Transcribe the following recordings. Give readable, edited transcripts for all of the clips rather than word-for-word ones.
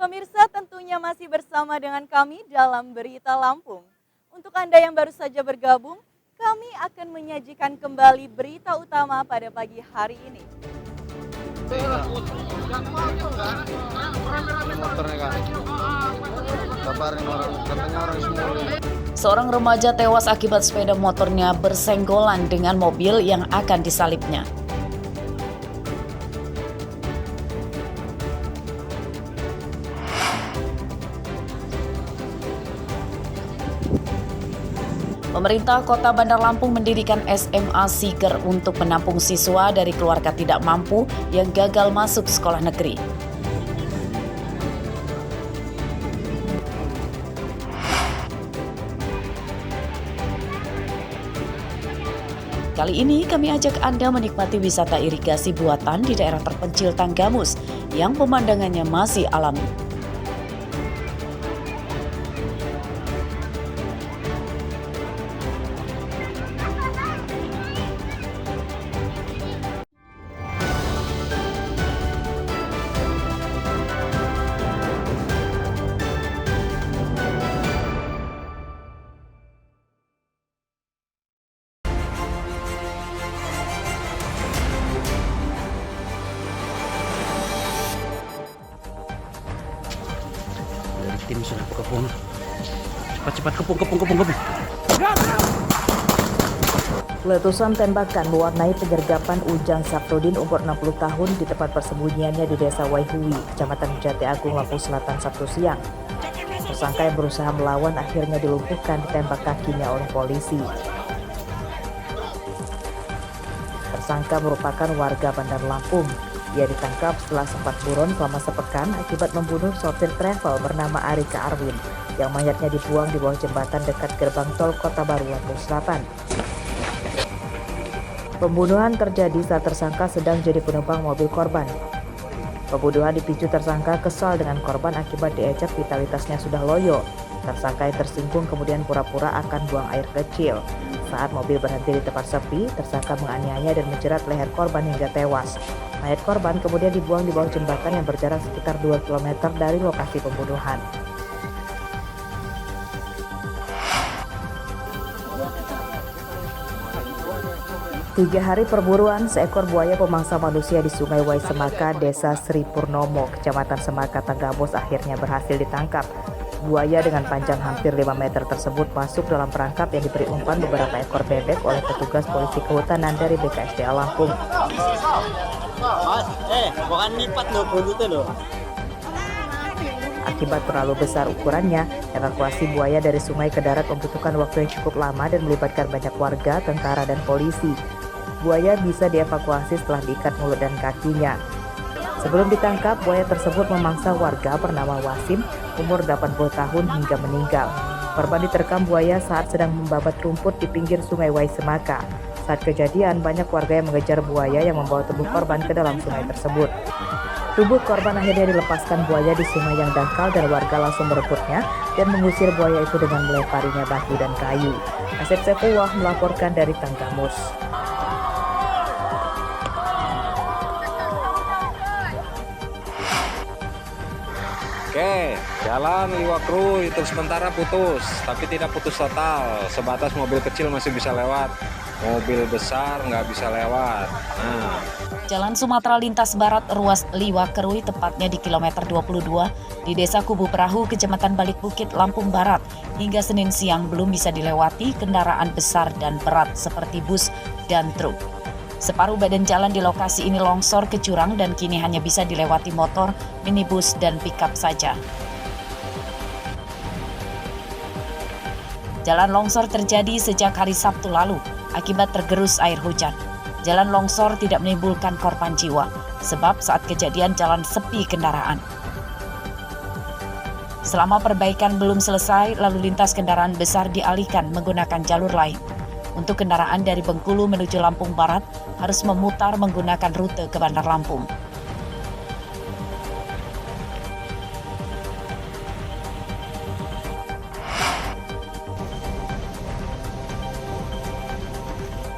Pemirsa tentunya masih bersama dengan kami dalam Berita Lampung. Untuk Anda yang baru saja bergabung, kami akan menyajikan kembali berita utama pada pagi hari ini. Seorang remaja tewas akibat sepeda motornya bersenggolan dengan mobil yang akan disalipnya. Pemerintah Kota Bandar Lampung mendirikan SMA Siger untuk menampung siswa dari keluarga tidak mampu yang gagal masuk sekolah negeri. Kali ini kami ajak Anda menikmati wisata irigasi buatan di daerah terpencil Tanggamus yang pemandangannya masih alami. Tim sudah kepung. Cepat kepung. Letusan tembakan mewarnai penyergapan Ujang Saptudin umur 60 tahun di tempat persembunyiannya di Desa Waihui, Kecamatan Jati Agung, Lampung Selatan Sabtu siang. Tersangka yang berusaha melawan akhirnya dilumpuhkan ditembak kakinya oleh polisi. Tersangka merupakan warga Bandar Lampung. Ia ditangkap setelah sempat buron selama sepekan akibat membunuh sopir travel bernama Arika Arwin yang mayatnya dibuang di bawah jembatan dekat gerbang tol Kota Baru Lampung Selatan. Pembunuhan terjadi saat tersangka sedang jadi penumpang mobil korban. Pembunuhan dipicu tersangka kesal dengan korban akibat diejek vitalitasnya sudah loyo. Tersangka yang tersinggung kemudian pura-pura akan buang air kecil. Saat mobil berhenti di tempat sepi, tersangka menganiaya dan menjerat leher korban hingga tewas. Mayat korban kemudian dibuang di bawah jembatan yang berjarak sekitar 2 km dari lokasi pembunuhan. Tiga hari perburuan, seekor buaya pemangsa manusia di Sungai Wai Semaka, Desa Sri Purnomo, Kecamatan Semaka, Tanggamus akhirnya berhasil ditangkap. Buaya dengan panjang hampir 5 meter tersebut masuk dalam perangkap yang diberi umpan beberapa ekor bebek oleh petugas polisi kehutanan dari BKSDA Lampung. Bukan lipat loh, buntutnya loh. Akibat terlalu besar ukurannya, evakuasi buaya dari sungai ke darat membutuhkan waktu yang cukup lama dan melibatkan banyak warga, tentara, dan polisi. Buaya bisa dievakuasi setelah diikat mulut dan kakinya. Sebelum ditangkap, buaya tersebut memangsa warga bernama Wasim, umur 80 tahun hingga meninggal. Korban diterkam buaya saat sedang membabat rumput di pinggir Sungai Wai Semaka. Saat kejadian, banyak warga yang mengejar buaya yang membawa tubuh korban ke dalam sungai tersebut. Tubuh korban akhirnya dilepaskan buaya di sungai yang dangkal dan warga langsung merebutnya dan mengusir buaya itu dengan melemparinya batu dan kayu. Asep Saifullah melaporkan dari Tanggamus. Oke, jalan Liwakru itu sementara putus, tapi tidak putus total. Sebatas mobil kecil masih bisa lewat, mobil besar nggak bisa lewat. Jalan Sumatera Lintas Barat ruas Liwakerui tepatnya di kilometer 22 di Desa Kubu Perahu, Kecamatan Balik Bukit, Lampung Barat. Hingga Senin siang belum bisa dilewati kendaraan besar dan berat seperti bus dan truk. Separuh badan jalan di lokasi ini longsor ke jurang dan kini hanya bisa dilewati motor, minibus, dan pickup saja. Jalan longsor terjadi sejak hari Sabtu lalu akibat tergerus air hujan. Jalan longsor tidak menimbulkan korban jiwa, sebab saat kejadian jalan sepi kendaraan. Selama perbaikan belum selesai, lalu lintas kendaraan besar dialihkan menggunakan jalur lain. Untuk kendaraan dari Bengkulu menuju Lampung Barat harus memutar menggunakan rute ke Bandar Lampung.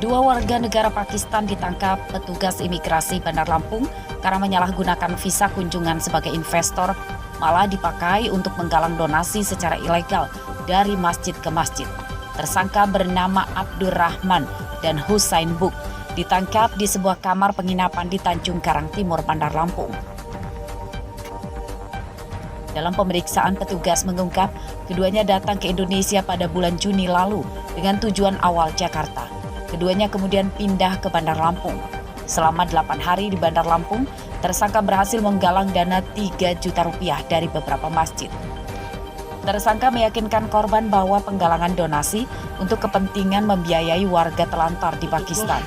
Dua warga negara Pakistan ditangkap petugas imigrasi Bandar Lampung karena menyalahgunakan visa kunjungan sebagai investor malah dipakai untuk menggalang donasi secara ilegal dari masjid ke masjid. Tersangka bernama Abdurrahman dan Husain Buk ditangkap di sebuah kamar penginapan di Tanjung Karang Timur, Bandar Lampung. Dalam pemeriksaan, petugas mengungkap keduanya datang ke Indonesia pada bulan Juni lalu dengan tujuan awal Jakarta. Keduanya kemudian pindah ke Bandar Lampung. Selama 8 hari di Bandar Lampung, tersangka berhasil menggalang dana 3 juta rupiah dari beberapa masjid. Tersangka meyakinkan korban bahwa penggalangan donasi untuk kepentingan membiayai warga telantar di Pakistan.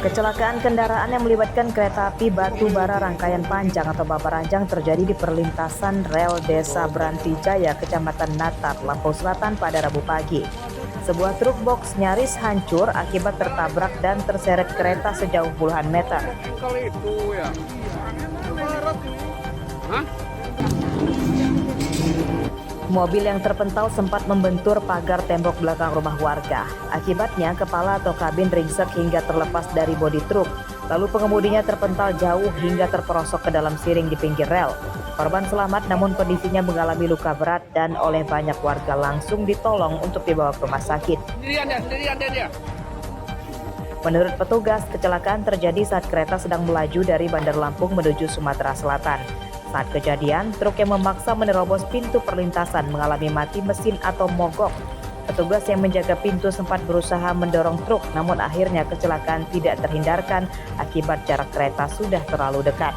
Kecelakaan kendaraan yang melibatkan kereta api batu bara rangkaian panjang atau babaranjang terjadi di perlintasan rel Desa Brantijaya, Kecamatan Natar, Lampung Selatan pada Rabu pagi. Sebuah truk box nyaris hancur akibat tertabrak dan terseret kereta sejauh puluhan meter. Mobil yang terpental sempat membentur pagar tembok belakang rumah warga. Akibatnya, kepala atau kabin ringsek hingga terlepas dari bodi truk. Lalu pengemudinya terpental jauh hingga terperosok ke dalam siring di pinggir rel. Korban selamat namun kondisinya mengalami luka berat dan oleh banyak warga langsung ditolong untuk dibawa ke rumah sakit. Menurut petugas, kecelakaan terjadi saat kereta sedang melaju dari Bandar Lampung menuju Sumatera Selatan. Saat kejadian, truk yang memaksa menerobos pintu perlintasan mengalami mati mesin atau mogok. Petugas yang menjaga pintu sempat berusaha mendorong truk, namun akhirnya kecelakaan tidak terhindarkan akibat jarak kereta sudah terlalu dekat.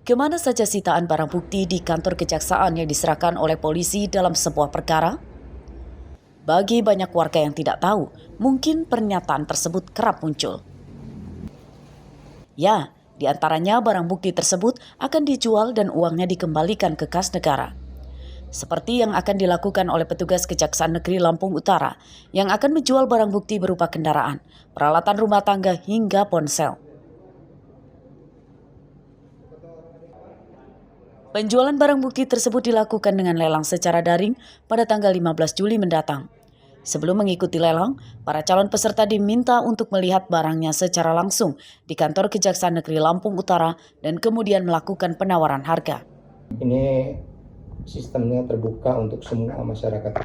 Kemana saja sitaan barang bukti di kantor kejaksaan yang diserahkan oleh polisi dalam sebuah perkara? Bagi banyak warga yang tidak tahu, mungkin pernyataan tersebut kerap muncul. Ya, di antaranya barang bukti tersebut akan dijual dan uangnya dikembalikan ke kas negara. Seperti yang akan dilakukan oleh petugas Kejaksaan Negeri Lampung Utara yang akan menjual barang bukti berupa kendaraan, peralatan rumah tangga hingga ponsel. Penjualan barang bukti tersebut dilakukan dengan lelang secara daring pada tanggal 15 Juli mendatang. Sebelum mengikuti lelang, para calon peserta diminta untuk melihat barangnya secara langsung di kantor Kejaksaan Negeri Lampung Utara dan kemudian melakukan penawaran harga. Ini sistemnya terbuka untuk semua masyarakat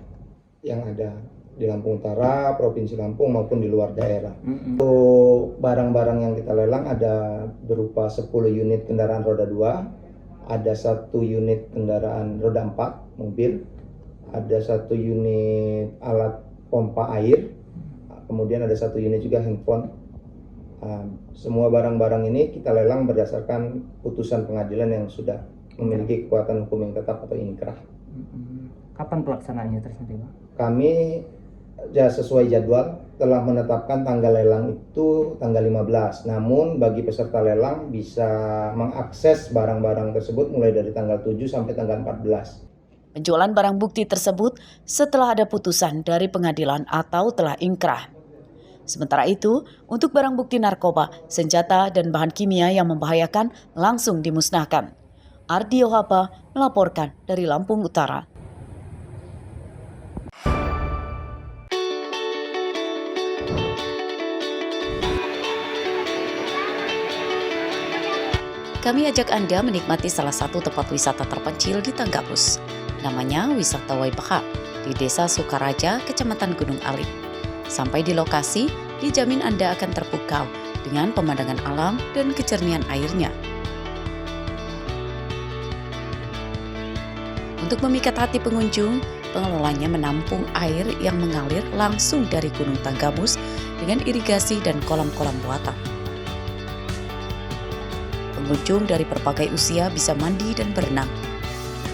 yang ada di Lampung Utara, Provinsi Lampung maupun di luar daerah. Untuk barang-barang yang kita lelang ada berupa 10 unit kendaraan roda 2, ada 1 unit kendaraan roda 4 mobil, ada 1 unit alat pompa air, kemudian ada 1 unit juga handphone. Semua barang-barang ini kita lelang berdasarkan putusan pengadilan yang sudah memiliki kekuatan hukum yang tetap atau inkrah. Kapan pelaksanaannya tersebut? Kami sesuai jadwal telah menetapkan tanggal lelang itu tanggal 15. Namun bagi peserta lelang bisa mengakses barang-barang tersebut mulai dari tanggal 7 sampai tanggal 14. Penjualan barang bukti tersebut setelah ada putusan dari pengadilan atau telah inkrah. Sementara itu, untuk barang bukti narkoba, senjata, dan bahan kimia yang membahayakan langsung dimusnahkan. Ardi Ohaba melaporkan dari Lampung Utara. Kami ajak Anda menikmati salah satu tempat wisata terpencil di Tanggapus. Namanya Wisata Waibaha di Desa Sukaraja, Kecamatan Gunung Alit. Sampai di lokasi, dijamin Anda akan terpukau dengan pemandangan alam dan kejernihan airnya. Untuk memikat hati pengunjung, pengelolanya menampung air yang mengalir langsung dari Gunung Tanggapus dengan irigasi dan kolam-kolam buatan. Pengunjung dari berbagai usia bisa mandi dan berenang,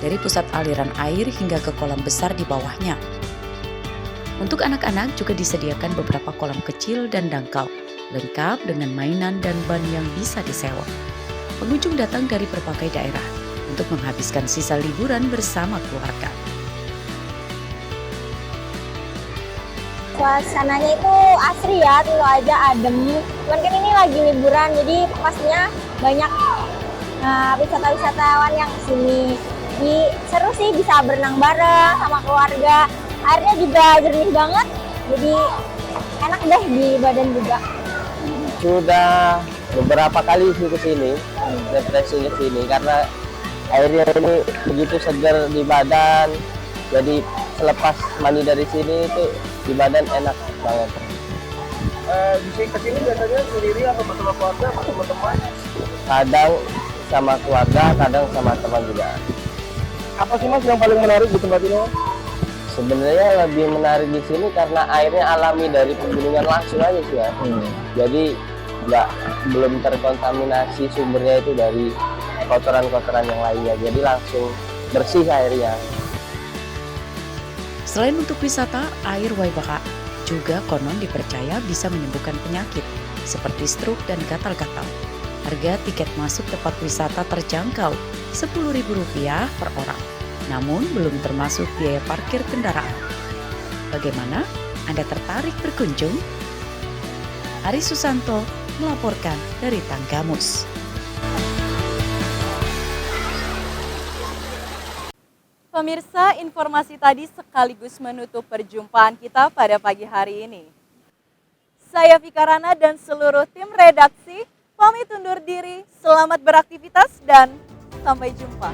dari pusat aliran air hingga ke kolam besar di bawahnya. Untuk anak-anak juga disediakan beberapa kolam kecil dan dangkal, lengkap dengan mainan dan ban yang bisa disewa. Pengunjung datang dari berbagai daerah untuk menghabiskan sisa liburan bersama keluarga. Suasananya itu asri ya, tentu aja adem. Cuman kan ini lagi liburan, jadi pastinya banyak wisatawan yang kesini. Seru sih, bisa berenang bareng sama keluarga. Airnya juga jernih banget, jadi enak deh di badan juga. Sudah beberapa kali sih ke sini, refreshing ke sini karena airnya ini begitu segar di badan. Jadi selepas mandi dari sini itu di badan enak banget. Bisa ke sini biasanya sendiri atau bersama keluarga atau teman-teman? Kadang sama keluarga, kadang sama teman juga. Apa sih Mas yang paling menarik di tempat ini? Sebenarnya lebih menarik di sini karena airnya alami dari pegunungan langsung aja sih ya. Jadi belum terkontaminasi sumbernya itu dari kotoran-kotoran yang lainnya. Jadi langsung bersih airnya. Selain untuk wisata, air Waibaka juga konon dipercaya bisa menyembuhkan penyakit seperti stroke dan gatal-gatal. Harga tiket masuk tempat wisata terjangkau Rp10.000 per orang, namun belum termasuk biaya parkir kendaraan. Bagaimana? Anda tertarik berkunjung? Ari Susanto melaporkan dari Tanggamus. Pemirsa, informasi tadi sekaligus menutup perjumpaan kita pada pagi hari ini. Saya Fikarana dan seluruh tim redaksi pamit undur diri. Selamat beraktivitas dan sampai jumpa.